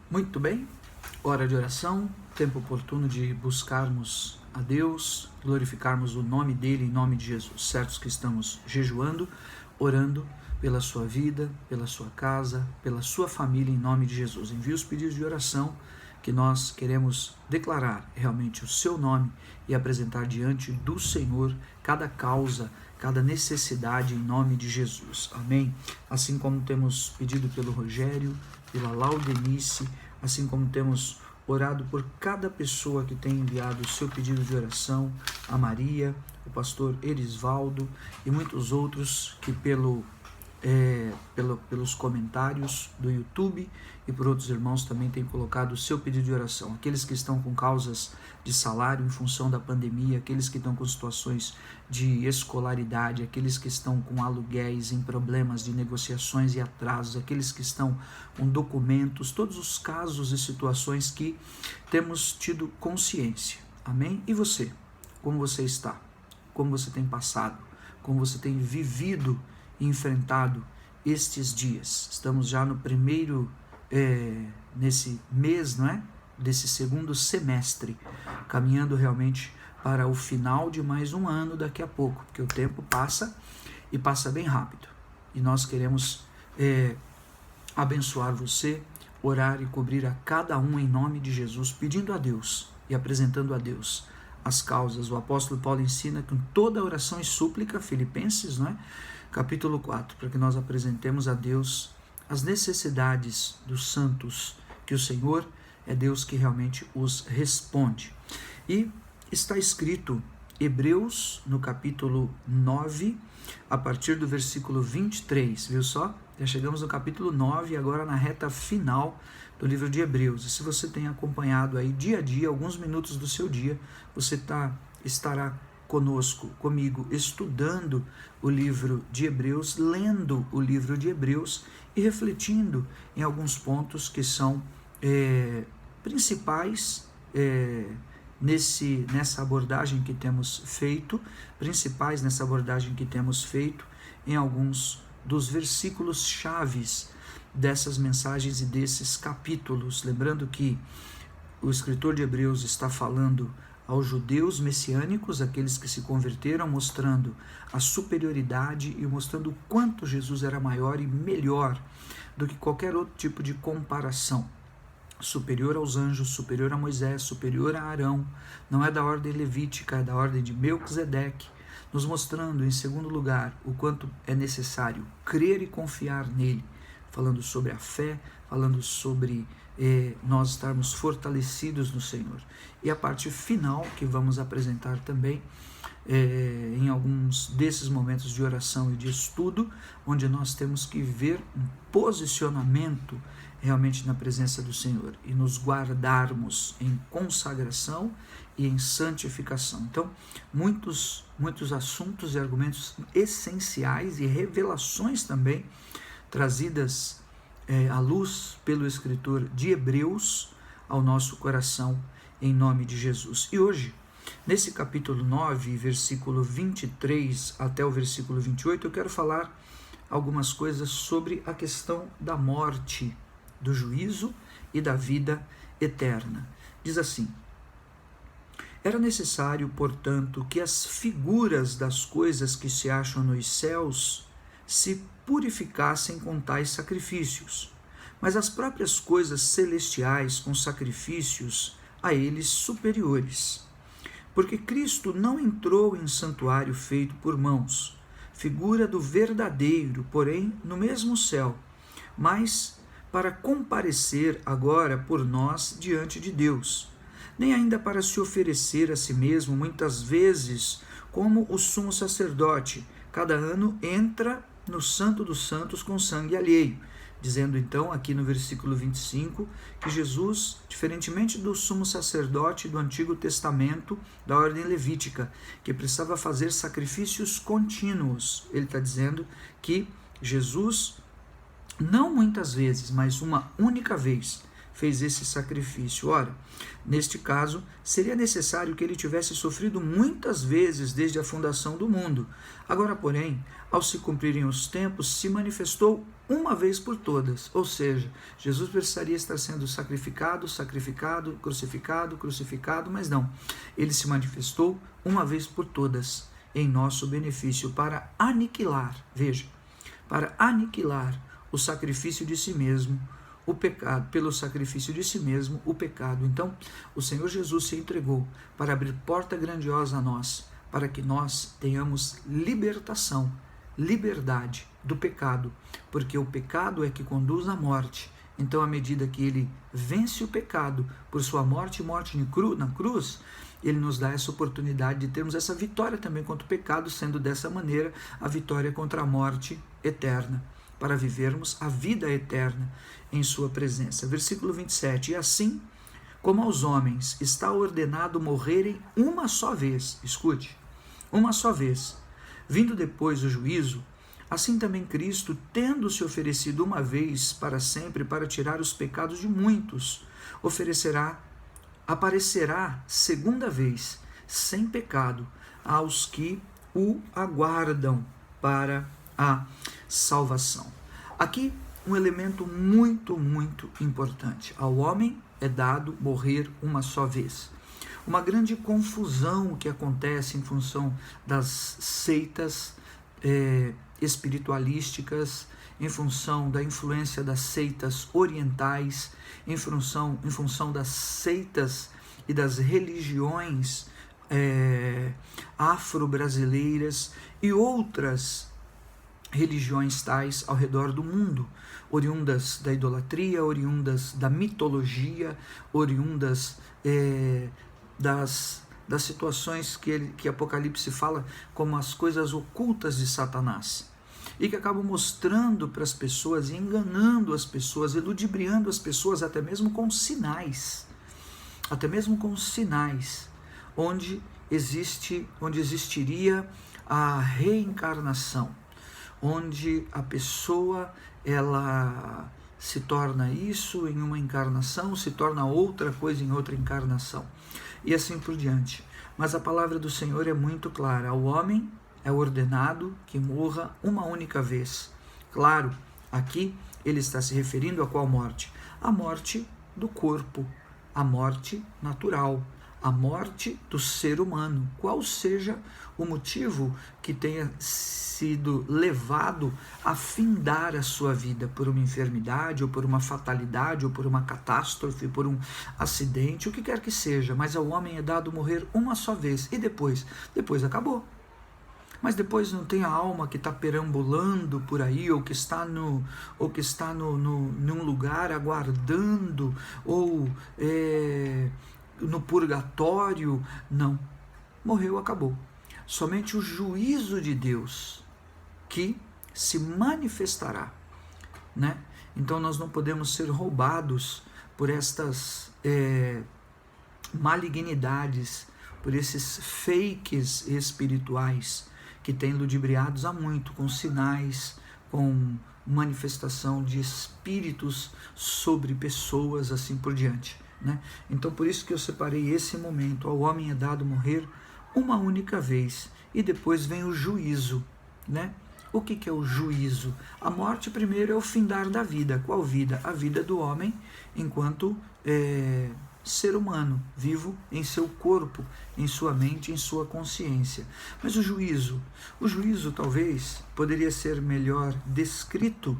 Muito bem, hora de oração, tempo oportuno de buscarmos a Deus, glorificarmos o nome dEle em nome de Jesus. Certos que estamos jejuando, orando pela sua vida, pela sua casa, pela sua família em nome de Jesus. Envie os pedidos de oração que nós queremos declarar realmente o seu nome e apresentar diante do Senhor cada causa, cada necessidade em nome de Jesus. Amém? Assim como temos pedido pelo Rogério, pela Laudenice, assim como temos orado por cada pessoa que tem enviado o seu pedido de oração, a Maria, o pastor Erisvaldo e muitos outros que pelos comentários do YouTube e por outros irmãos também têm colocado o seu pedido de oração. Aqueles que estão com causas de salário em função da pandemia, aqueles que estão com situações de escolaridade, aqueles que estão com aluguéis em problemas de negociações e atrasos, aqueles que estão com documentos, todos os casos e situações que temos tido consciência. Amém? E você? Como você está? Como você tem passado? Como você tem vivido e enfrentado estes dias? Estamos já no primeiro, nesse mês, não é? Desse segundo semestre, caminhando realmente para o final de mais um ano daqui a pouco, porque o tempo passa e passa bem rápido. E nós queremos abençoar você, orar e cobrir a cada um em nome de Jesus, pedindo a Deus e apresentando a Deus as causas. O apóstolo Paulo ensina que com toda oração e súplica, Filipenses, não é? Capítulo 4, para que nós apresentemos a Deus as necessidades dos santos, que o Senhor é Deus que realmente os responde. E está escrito Hebreus, no capítulo 9, a partir do versículo 23, viu só? Já chegamos no capítulo 9, agora na reta final do livro de Hebreus. E se você tem acompanhado aí dia a dia, alguns minutos do seu dia, você estará comigo, estudando o livro de Hebreus, lendo o livro de Hebreus e refletindo em alguns pontos que são principais nessa abordagem que temos feito, em alguns dos versículos chaves dessas mensagens e desses capítulos. Lembrando que o escritor de Hebreus está falando aos judeus messiânicos, aqueles que se converteram, mostrando a superioridade e mostrando o quanto Jesus era maior e melhor do que qualquer outro tipo de comparação. Superior aos anjos, superior a Moisés, superior a Arão, não é da ordem levítica, é da ordem de Melquisedeque, nos mostrando, em segundo lugar, o quanto é necessário crer e confiar nele, falando sobre a fé, falando sobre nós estarmos fortalecidos no Senhor. E a parte final que vamos apresentar também em alguns desses momentos de oração e de estudo, onde nós temos que ver um posicionamento realmente na presença do Senhor e nos guardarmos em consagração e em santificação. Então, muitos assuntos e argumentos essenciais e revelações também trazidas à luz pelo escritor de Hebreus ao nosso coração em nome de Jesus. E hoje, nesse capítulo 9, versículo 23 até o versículo 28, eu quero falar algumas coisas sobre a questão da morte, do juízo e da vida eterna. Diz assim: era necessário, portanto, que as figuras das coisas que se acham nos céus se purificassem com tais sacrifícios, mas as próprias coisas celestiais com sacrifícios a eles superiores. Porque Cristo não entrou em santuário feito por mãos, figura do verdadeiro, porém no mesmo céu, mas para comparecer agora por nós diante de Deus, nem ainda para se oferecer a si mesmo muitas vezes, como o sumo sacerdote, cada ano entra no Santo dos Santos com sangue alheio, dizendo então aqui no versículo 25 que Jesus, diferentemente do sumo sacerdote do Antigo Testamento, da ordem levítica, que precisava fazer sacrifícios contínuos, ele está dizendo que Jesus, não muitas vezes, mas uma única vez, fez esse sacrifício? Ora, neste caso, seria necessário que ele tivesse sofrido muitas vezes desde a fundação do mundo. Agora, porém, ao se cumprirem os tempos, se manifestou uma vez por todas. Ou seja, Jesus precisaria estar sendo sacrificado, crucificado, mas não. Ele se manifestou uma vez por todas, em nosso benefício, para aniquilar, veja, para aniquilar o sacrifício de si mesmo, o pecado, pelo sacrifício de si mesmo, o pecado. Então, o Senhor Jesus se entregou para abrir porta grandiosa a nós, para que nós tenhamos libertação, liberdade do pecado, porque o pecado é que conduz à morte. Então, à medida que ele vence o pecado por sua morte na cruz, ele nos dá essa oportunidade de termos essa vitória também contra o pecado, sendo dessa maneira a vitória contra a morte eterna, para vivermos a vida eterna em sua presença. Versículo 27, e assim como aos homens está ordenado morrerem uma só vez, escute, uma só vez, vindo depois o juízo, assim também Cristo, tendo se oferecido uma vez para sempre para tirar os pecados de muitos, aparecerá segunda vez, sem pecado, aos que o aguardam para a salvação. Aqui um elemento muito, muito importante. Ao homem é dado morrer uma só vez. Uma grande confusão que acontece em função das seitas espiritualísticas, em função da influência das seitas orientais, em função das seitas e das religiões afro-brasileiras e outras religiões tais ao redor do mundo, oriundas da idolatria, oriundas da mitologia, oriundas das situações que Apocalipse fala como as coisas ocultas de Satanás, e que acabam mostrando para as pessoas, enganando as pessoas, eludibriando as pessoas, até mesmo com sinais, onde existiria a reencarnação, onde a pessoa ela se torna isso em uma encarnação, se torna outra coisa em outra encarnação, e assim por diante. Mas a palavra do Senhor é muito clara: ao homem é ordenado que morra uma única vez. Claro, aqui ele está se referindo a qual morte? A morte do corpo, a morte natural, a morte do ser humano, qual seja o motivo que tenha sido levado a findar a sua vida, por uma enfermidade, ou por uma fatalidade, ou por uma catástrofe, por um acidente, o que quer que seja, mas ao homem é dado morrer uma só vez, e depois acabou. Mas depois não tem a alma que está perambulando por aí, ou que está num lugar aguardando, ou no purgatório. Não, morreu, acabou. Somente o juízo de Deus que se manifestará, né? Então nós não podemos ser roubados por estas malignidades, por esses fakes espirituais que têm ludibriados há muito, com sinais, com manifestação de espíritos sobre pessoas, assim por diante, né? Então por isso que eu separei esse momento: ao homem é dado morrer uma única vez, e depois vem o juízo, né? O que é o juízo? A morte primeiro é o findar da vida. Qual vida? A vida do homem enquanto ser humano, vivo em seu corpo, em sua mente, em sua consciência. Mas o juízo talvez poderia ser melhor descrito,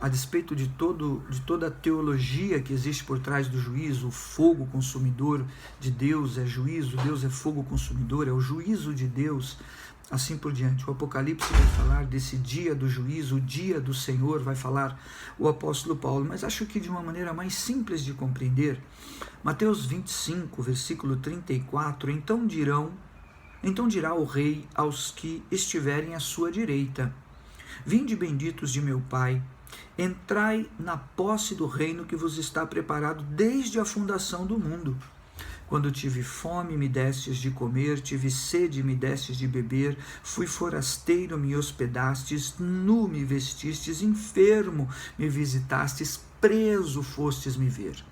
a despeito de toda a teologia que existe por trás do juízo. O fogo consumidor de Deus é juízo, Deus é fogo consumidor, é o juízo de Deus, assim por diante. O Apocalipse vai falar desse dia do juízo, o dia do Senhor, vai falar o apóstolo Paulo, mas acho que de uma maneira mais simples de compreender. Mateus 25, versículo 34, então dirá o rei aos que estiverem à sua direita: vinde benditos de meu Pai, entrai na posse do reino que vos está preparado desde a fundação do mundo. Quando tive fome, me destes de comer, tive sede, me destes de beber, fui forasteiro, me hospedastes, nu me vestistes, enfermo, me visitastes, preso fostes me ver.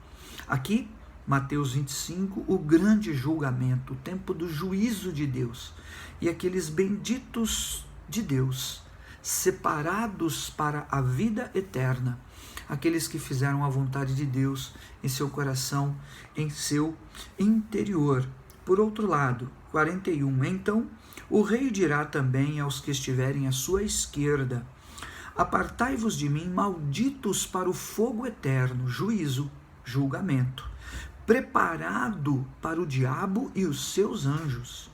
Aqui, Mateus 25, o grande julgamento, o tempo do juízo de Deus. E aqueles benditos de Deus, separados para a vida eterna, aqueles que fizeram a vontade de Deus em seu coração, em seu interior. Por outro lado, 41, então o rei dirá também aos que estiverem à sua esquerda: apartai-vos de mim, malditos, para o fogo eterno, juízo, julgamento, preparado para o diabo e os seus anjos.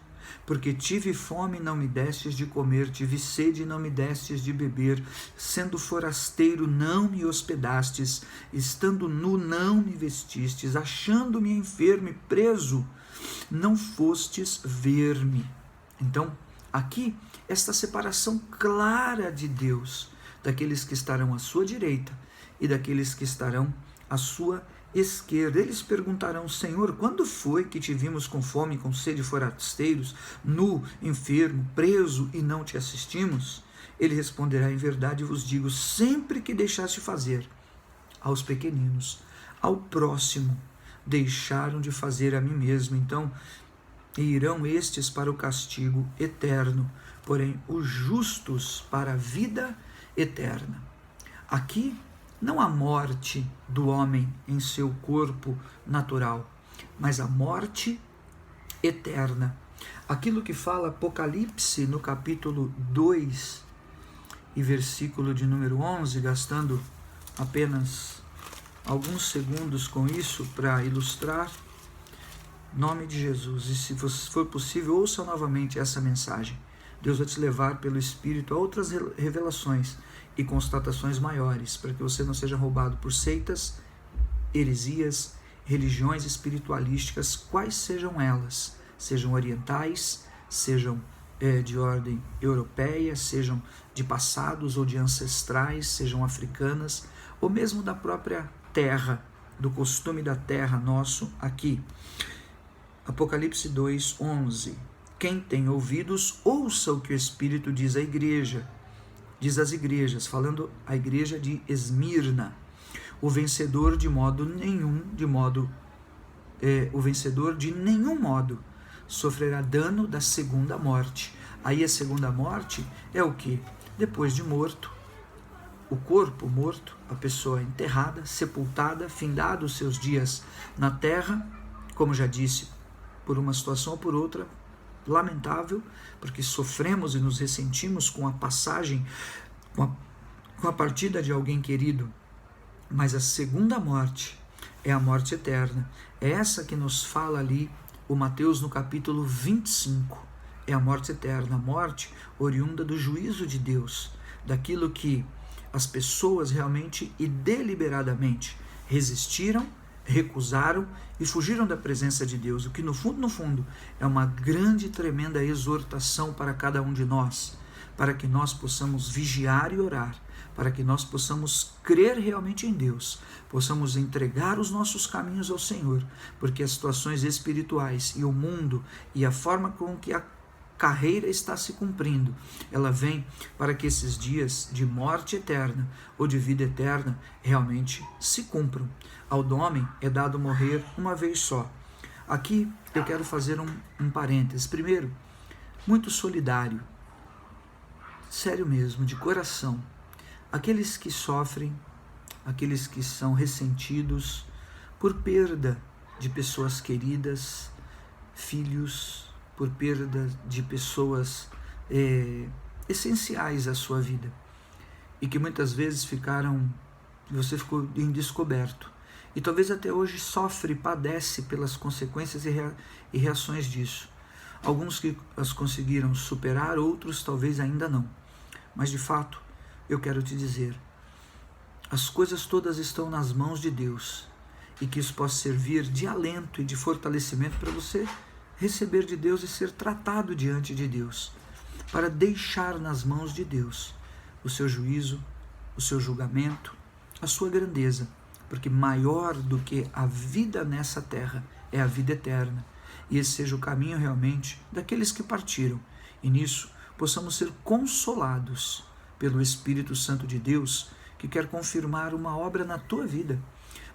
Porque tive fome e não me destes de comer, tive sede e não me destes de beber, sendo forasteiro não me hospedastes, estando nu não me vestistes, achando-me enfermo e preso não fostes ver-me. Então, aqui, esta separação clara de Deus, daqueles que estarão à sua direita e daqueles que estarão à sua esquerda. Eles perguntarão: Senhor, quando foi que te vimos com fome, com sede, forasteiros, nu, enfermo, preso e não te assistimos? Ele responderá: em verdade vos digo, sempre que deixaste fazer aos pequeninos, ao próximo, deixaram de fazer a mim mesmo. Então irão estes para o castigo eterno, porém os justos para a vida eterna. Aqui não a morte do homem em seu corpo natural, mas a morte eterna. Aquilo que fala Apocalipse no capítulo 2 e versículo de número 11, gastando apenas alguns segundos com isso para ilustrar. Nome de Jesus. E se for possível, ouça novamente essa mensagem. Deus vai te levar pelo Espírito a outras revelações e constatações maiores, para que você não seja roubado por seitas, heresias, religiões espiritualísticas, quais sejam elas, sejam orientais, sejam de ordem europeia, sejam de passados ou de ancestrais, sejam africanas, ou mesmo da própria terra, do costume da terra nosso aqui. Apocalipse 2, 11. Quem tem ouvidos, ouça o que o Espírito diz à igreja. Diz às igrejas, falando a igreja de Esmirna. O vencedor de nenhum modo sofrerá dano da segunda morte. Aí a segunda morte é o que? Depois de morto, o corpo morto, a pessoa enterrada, sepultada, findado os seus dias na terra, como já disse, por uma situação ou por outra, lamentável, porque sofremos e nos ressentimos com a passagem, com a partida de alguém querido. Mas a segunda morte é a morte eterna. É essa que nos fala ali o Mateus no capítulo 25. É a morte eterna, a morte oriunda do juízo de Deus, daquilo que as pessoas realmente e deliberadamente resistiram, recusaram e fugiram da presença de Deus, o que no fundo é uma grande e tremenda exortação para cada um de nós, para que nós possamos vigiar e orar, para que nós possamos crer realmente em Deus, possamos entregar os nossos caminhos ao Senhor, porque as situações espirituais e o mundo e a forma com que a carreira está se cumprindo, ela vem para que esses dias de morte eterna ou de vida eterna realmente se cumpram. Ao homem é dado morrer uma vez só. Aqui eu quero fazer um parênteses. Primeiro, muito solidário, sério mesmo, de coração, aqueles que sofrem, aqueles que são ressentidos por perda de pessoas queridas, filhos, por perda de pessoas essenciais à sua vida e que muitas vezes você ficou indescoberto e talvez até hoje sofre, padece pelas consequências e reações disso. Alguns que as conseguiram superar, outros talvez ainda não. Mas de fato, eu quero te dizer, as coisas todas estão nas mãos de Deus e que isso possa servir de alento e de fortalecimento para você receber de Deus e ser tratado diante de Deus, para deixar nas mãos de Deus o seu juízo, o seu julgamento, a sua grandeza, porque maior do que a vida nessa terra é a vida eterna, e esse seja o caminho realmente daqueles que partiram, e nisso possamos ser consolados pelo Espírito Santo de Deus, que quer confirmar uma obra na tua vida,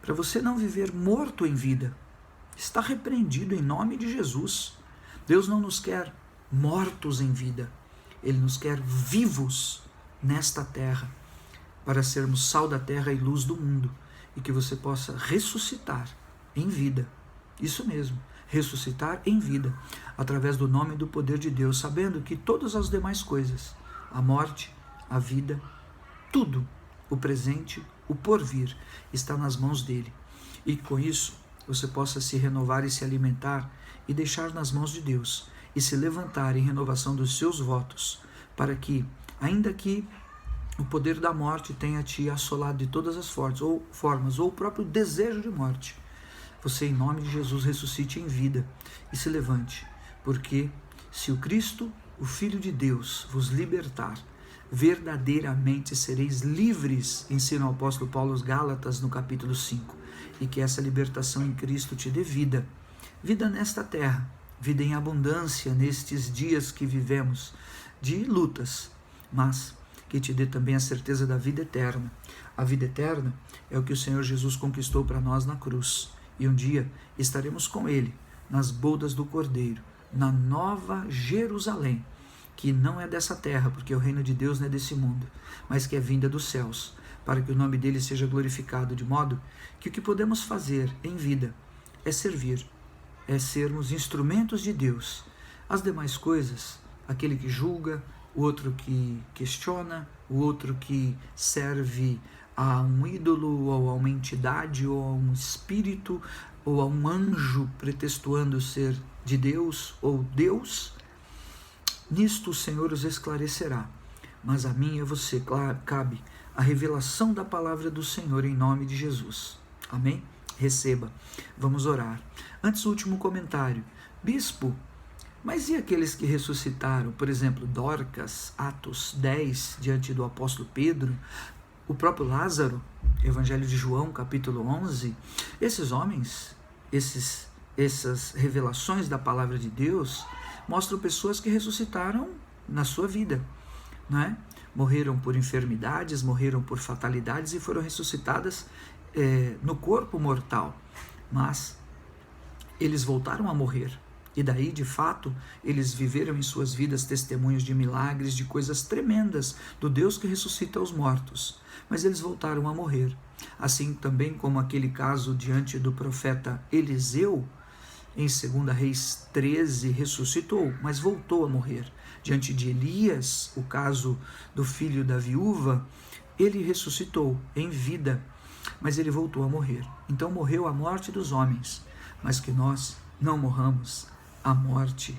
para você não viver morto em vida. Está repreendido em nome de Jesus. Deus não nos quer mortos em vida. Ele nos quer vivos nesta terra, para sermos sal da terra e luz do mundo, e que você possa ressuscitar em vida. Isso mesmo, ressuscitar em vida, através do nome e do poder de Deus, sabendo que todas as demais coisas, a morte, a vida, tudo, o presente, o porvir, está nas mãos dele. E com isso, você possa se renovar e se alimentar e deixar nas mãos de Deus, e se levantar em renovação dos seus votos, para que, ainda que o poder da morte tenha te assolado de todas as formas, ou o próprio desejo de morte, você, em nome de Jesus, ressuscite em vida e se levante, porque se o Cristo, o Filho de Deus, vos libertar, verdadeiramente sereis livres, ensina o apóstolo Paulo aos Gálatas no capítulo 5, e que essa libertação em Cristo te dê vida, vida nesta terra, vida em abundância nestes dias que vivemos de lutas, mas que te dê também a certeza da vida eterna. A vida eterna é o que o Senhor Jesus conquistou para nós na cruz, e um dia estaremos com Ele nas bodas do Cordeiro, na nova Jerusalém, que não é dessa terra, porque o reino de Deus não é desse mundo, mas que é vinda dos céus, para que o nome dele seja glorificado, de modo que o que podemos fazer em vida é servir, é sermos instrumentos de Deus. As demais coisas, aquele que julga, o outro que questiona, o outro que serve a um ídolo, ou a uma entidade, ou a um espírito, ou a um anjo pretextuando ser de Deus, ou Deus, nisto o Senhor os esclarecerá. Mas a mim e a você cabe a revelação da palavra do Senhor em nome de Jesus. Amém? Receba. Vamos orar. Antes, o último comentário. Bispo, mas e aqueles que ressuscitaram? Por exemplo, Dorcas, Atos 10, diante do apóstolo Pedro, o próprio Lázaro, Evangelho de João, capítulo 11. Esses homens, essas revelações da palavra de Deus, mostram pessoas que ressuscitaram na sua vida, não é? Morreram por enfermidades, morreram por fatalidades e foram ressuscitadas no corpo mortal, mas eles voltaram a morrer, e daí, de fato, eles viveram em suas vidas testemunhos de milagres, de coisas tremendas, do Deus que ressuscita os mortos, mas eles voltaram a morrer, assim também como aquele caso diante do profeta Eliseu, em 2 Reis 13, ressuscitou, mas voltou a morrer. Diante de Elias, o caso do filho da viúva, ele ressuscitou em vida, mas ele voltou a morrer. Então morreu a morte dos homens, mas que nós não morramos a morte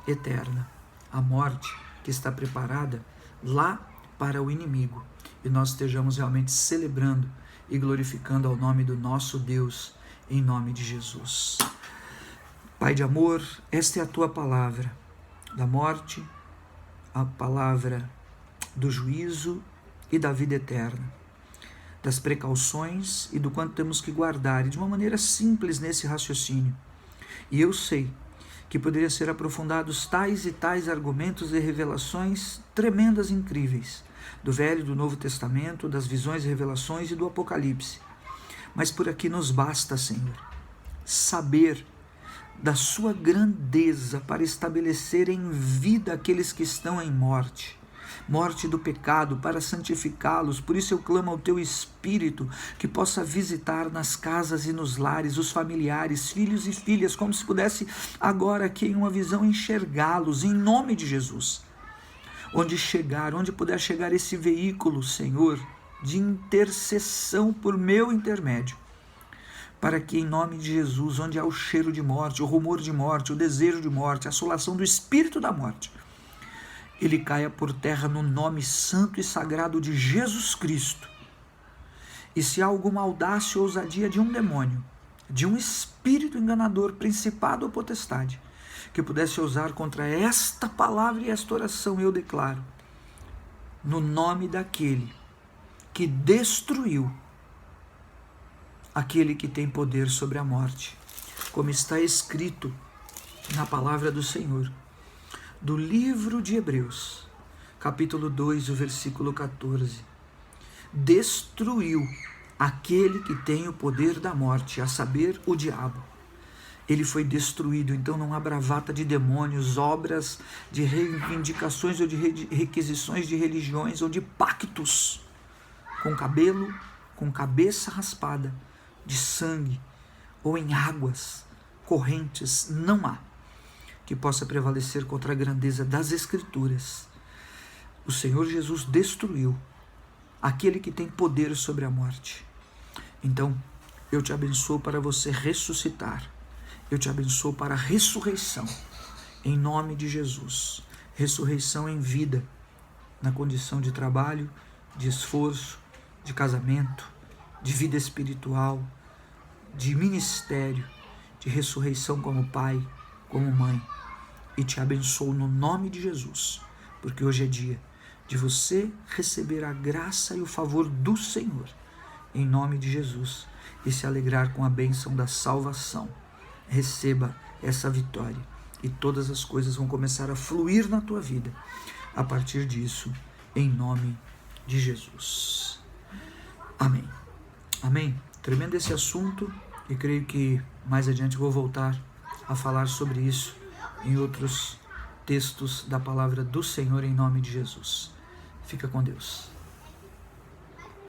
eterna, a morte que está preparada lá para o inimigo, e nós estejamos realmente celebrando e glorificando ao nome do nosso Deus, em nome de Jesus. Pai de amor, esta é a tua palavra da morte, a palavra do juízo e da vida eterna, das precauções e do quanto temos que guardar, e de uma maneira simples nesse raciocínio. E eu sei que poderiam ser aprofundados tais e tais argumentos e revelações tremendas e incríveis, do Velho e do Novo Testamento, das visões e revelações e do Apocalipse. Mas por aqui nos basta, Senhor, saber da sua grandeza para estabelecer em vida aqueles que estão em morte, morte do pecado, para santificá-los. Por isso eu clamo ao teu Espírito, que possa visitar nas casas e nos lares os familiares, filhos e filhas, como se pudesse agora aqui em uma visão enxergá-los, em nome de Jesus. Onde puder chegar esse veículo, Senhor, de intercessão por meu intermédio, para que em nome de Jesus, onde há o cheiro de morte, o rumor de morte, o desejo de morte, a assolação do espírito da morte, ele caia por terra no nome santo e sagrado de Jesus Cristo. E se há alguma audácia ou ousadia de um demônio, de um espírito enganador, principado ou potestade, que pudesse ousar contra esta palavra e esta oração, eu declaro, no nome daquele que destruiu aquele que tem poder sobre a morte, como está escrito na palavra do Senhor, do livro de Hebreus, capítulo 2, o versículo 14, destruiu aquele que tem o poder da morte, a saber, o diabo. Ele foi destruído, então não há bravata de demônios, obras de reivindicações ou de requisições de religiões ou de pactos com cabelo, com cabeça raspada, de sangue ou em águas correntes, não há que possa prevalecer contra a grandeza das Escrituras. O Senhor Jesus destruiu aquele que tem poder sobre a morte. Então, eu te abençoo para você ressuscitar. Eu te abençoo para a ressurreição, em nome de Jesus. Ressurreição em vida, na condição de trabalho, de esforço, de casamento, de vida espiritual, de ministério, de ressurreição como pai, como mãe. E te abençoo no nome de Jesus, porque hoje é dia de você receber a graça e o favor do Senhor, em nome de Jesus, e se alegrar com a bênção da salvação. Receba essa vitória e todas as coisas vão começar a fluir na tua vida a partir disso, em nome de Jesus. Amém. Amém. Tremendo esse assunto e creio que mais adiante vou voltar a falar sobre isso em outros textos da palavra do Senhor, em nome de Jesus. Fica com Deus.